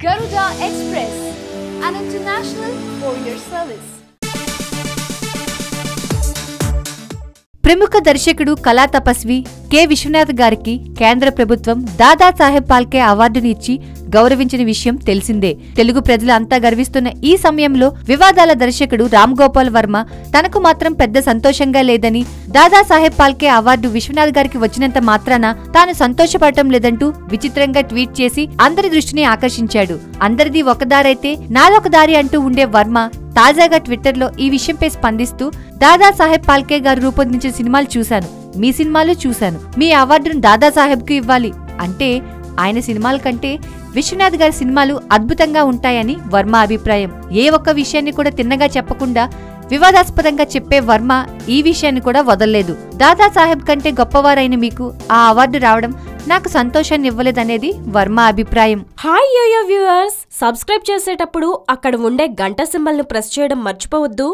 Garuda Express, an international courier service. ప్రముఖ దర్శకుడు కళా తపస్వి కె విశ్వనాథ్ గారికి కేంద్ర ప్రభుత్వం దాదాసాహెబ్ ఫాల్కే అవార్డుని ఇచ్చి గౌరవించిన విషయం తెలిసిందే. తెలుగు ప్రజలు అంతా గర్విస్తున్న ఈ సమయంలో వివాదాల దర్శకుడు రామ్ గోపాల్ వర్మ తనకు మాత్రం పెద్ద సంతోషంగా లేదని, దాదాసాహెబ్ ఫాల్కే అవార్డు విశ్వనాథ్ గారికి వచ్చినంత మాత్రాన తాను సంతోషపడటం లేదంటూ విచిత్రంగా ట్వీట్ చేసి అందరి దృష్టిని ఆకర్షించాడు. అందరిది ఒక దారైతే నాదొక దారి అంటూ ఉండే వర్మ తాజాగా ట్విట్టర్లో ఈ విషయంపై స్పందిస్తూ, దాదాసాహెబ్ ఫాల్కే గారు రూపొందించిన సినిమాలు చూశాను, మీ సినిమాలు చూశాను, మీ అవార్డును దాదాసాహెబ్కు ఇవ్వాలి అంటే ఆయన సినిమాల కంటే విశ్వనాథ్ గారి సినిమాలు అద్భుతంగా ఉంటాయని వర్మ అభిప్రాయం. ఏ ఒక్క విషయాన్ని కూడా తిన్నగా చెప్పకుండా వివాదాస్పదంగా చెప్పే వర్మ ఈ విషయాన్ని కూడా వదల్లేదు. దాదాసాహెబ్ కంటే గొప్పవారైన మీకు ఆ అవార్డు రావడం నాకు సంతోషాన్ని ఇవ్వలేదనేది వర్మ అభిప్రాయం. హాయ్ యోయో వ్యూవర్స్, సబ్స్క్రైబ్ చేసేటప్పుడు అక్కడ ఉండే గంట సింబల్ ను ప్రెస్ చేయడం మర్చిపోవద్దు.